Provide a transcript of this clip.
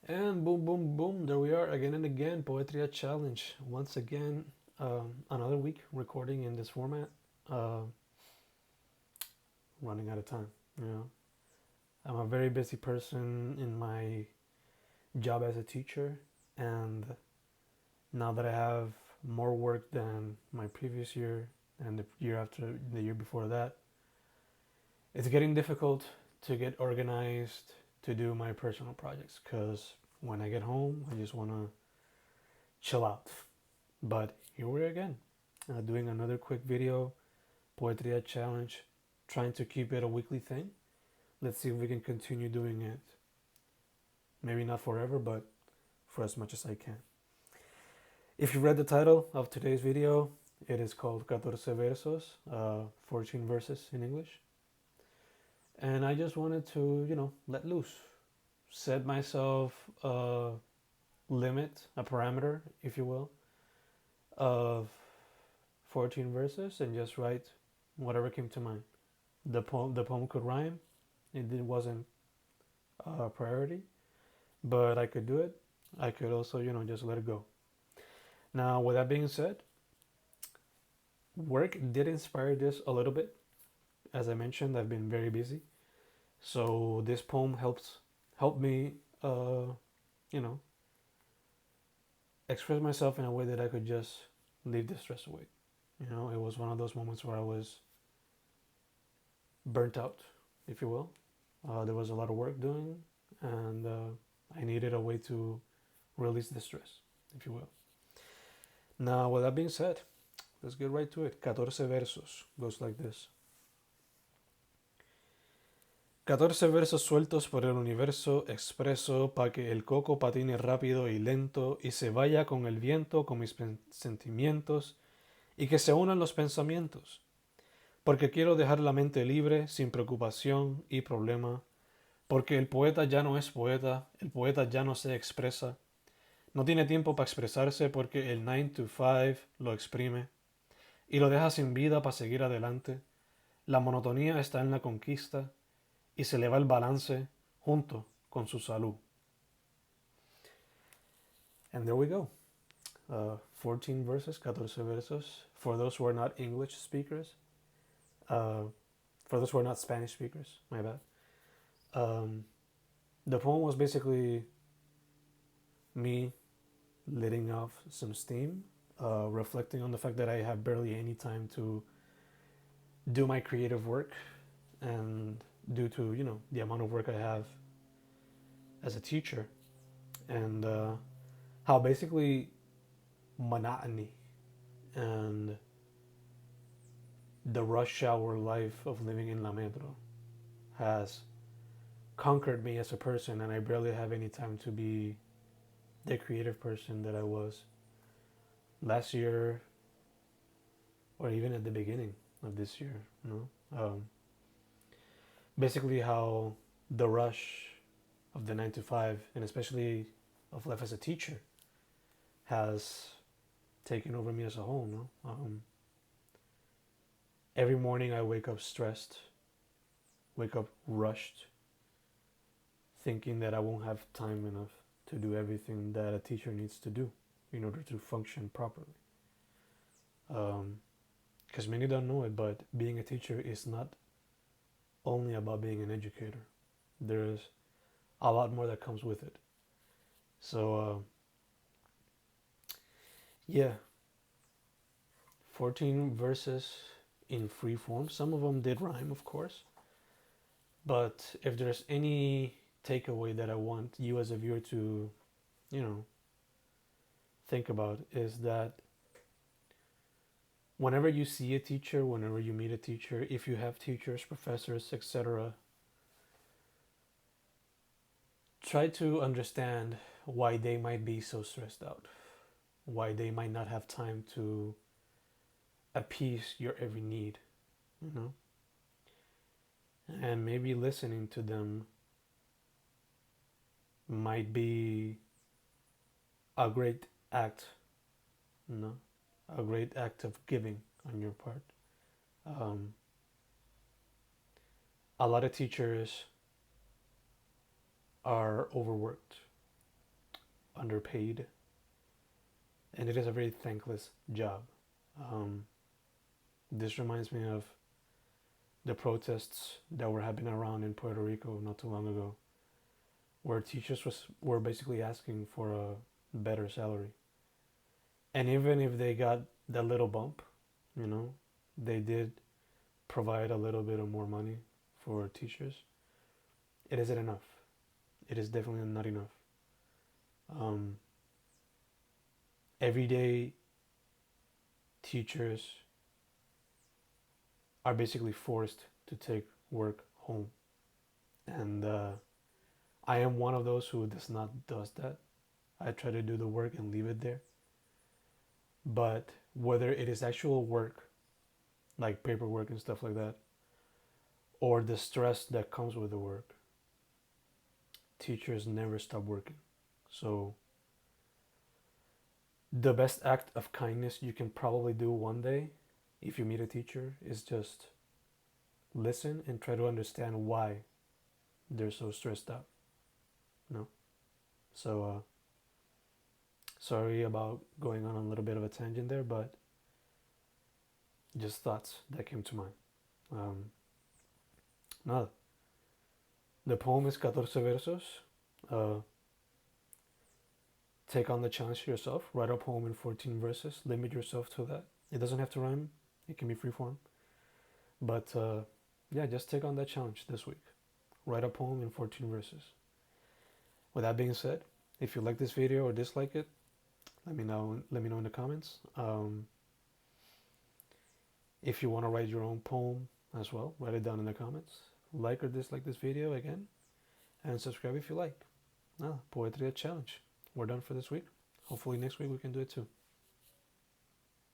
And boom, boom, boom, there we are again and again. Poetría challenge. Once again, another week recording in this format. Uh, Running out of time. You know, I'm a very busy person in my job as a teacher, and now that I have more work than my previous year and the year after the year before that, it's getting difficult to get organized to do my personal projects because when I get home, I just want to chill out. But here we are again, doing another quick video, Poetría challenge, trying to keep it a weekly thing. Let's see if we can continue doing it. Maybe not forever, but for as much as I can. If you read the title of today's video, it is called 14 versos, 14 verses in English. And I just wanted to, let loose, set myself a limit, a parameter, if you will, of 14 verses and just write whatever came to mind. The poem could rhyme. It wasn't a priority, but I could do it. I could also, just let it go. Now, with that being said, work did inspire this a little bit. As I mentioned, I've been very busy, so this poem helped me, you know, express myself in a way that I could just leave the stress away. It was one of those moments where I was burnt out, if you will. There was a lot of work doing, and I needed a way to release the stress, if you will. Now, with that being said, let's get right to it. 14 versos goes like this. 14 versos sueltos por el universo expreso pa' que el coco patine rápido y lento y se vaya con el viento con mis sentimientos y que se unan los pensamientos. Porque quiero dejar la mente libre, sin preocupación y problema. Porque el poeta ya no es poeta, el poeta ya no se expresa. No tiene tiempo para expresarse porque el 9 to 5 lo exprime y lo deja sin vida para seguir adelante. La monotonía está en la conquista y se le va el balance junto con su salud. And there we go. 14 verses, 14 versos. For those who are not English speakers, for those who are not Spanish speakers, my bad. The poem was basically me letting off some steam, reflecting on the fact that I have barely any time to do my creative work, and due to the amount of work I have as a teacher, and how basically monotony and the rush hour life of living in La Metro has conquered me as a person, and I barely have any time to be the creative person that I was last year or even at the beginning of this year. Basically how the rush of the 9 to 5, and especially of life as a teacher, has taken over me as a whole. Every morning I wake up stressed, wake up rushed, thinking that I won't have time enough to do everything that a teacher needs to do in order to function properly. Because many don't know it, but being a teacher is not only about being an educator. There's a lot more that comes with it. So, yeah, 14 verses in free form. Some of them did rhyme, of course. But if there's any takeaway that I want you as a viewer to, think about, is that whenever you see a teacher, whenever you meet a teacher, if you have teachers, professors, etc., try to understand why they might be so stressed out, why they might not have time to appease your every need, and maybe listening to them might be a great act, a great act of giving on your part. A lot of teachers are overworked. underpaid, and it is a very thankless job. Um, this reminds me of the protests that were happening around in Puerto Rico not too long ago, where teachers were basically asking for a better salary. And even if they got that little bump, you know, they did provide a little bit of more money for teachers. It isn't enough. It is definitely not enough. Um, Everyday teachers are basically forced to take work home, and I am one of those who does that. I try to do the work and leave it there. But whether it is actual work, like paperwork and stuff like that, or the stress that comes with the work, teachers never stop working. So the best act of kindness you can probably do one day if you meet a teacher is just listen and try to understand why they're so stressed out. No? So sorry about going on a little bit of a tangent there, but just thoughts that came to mind. Nada. The poem is 14 versos. Uh, Take on the challenge yourself. Write a poem in 14 verses. Limit yourself to that. It doesn't have to rhyme. It can be free form. But yeah, just take on that challenge this week. Write a poem in 14 verses. With that being said, if you like this video or dislike it, let me know. Let me know in the comments. If you want to write your own poem as well, write it down in the comments. Like or dislike this video again, and subscribe if you like. Poetría challenge. We're done for this week. Hopefully next week we can do it too.